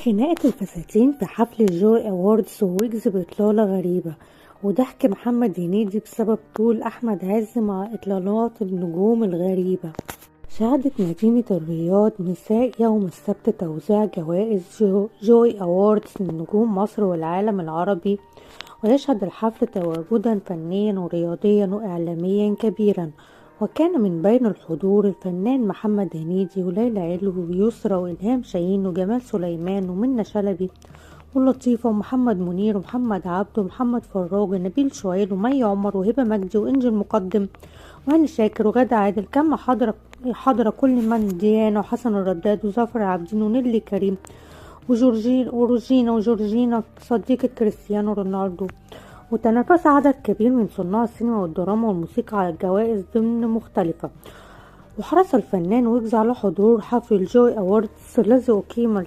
خناقة الفساتين في حفل الجوي أووردز وويجز بإطلالة غريبة، وضحك محمد هنيدي بسبب طول أحمد عز مع إطلالات النجوم الغريبة. شهدت مدينة الرياض مساء يوم السبت توزيع جوائز جوي أووردز لنجوم مصر والعالم العربي، ويشهد الحفل تواجدا فنيا ورياضيا وإعلاميا كبيرا. وكان من بين الحضور الفنان محمد هنيدي وليلى علو ويسرى وإلهام شاهين وجمال سليمان ومنى شلبي ولطيفة ومحمد منير ومحمد عبده ومحمد فراج ونبيل شعيب ومي عمر وهبة مجدي وإنجي المقدم وهاني شاكر وغادة عادل. كما حضر كل من ديانا وحسن الرداد وظافر عابدين ونيلي كريم وروجينا صديقة كريستيانو رونالدو. وتنافس عدد كبير من صناع السينما والدراما والموسيقى على الجوائز ضمن مختلفة. وحرص الفنان ويجز على حضور حفل الجوي أووردز الذي أقيم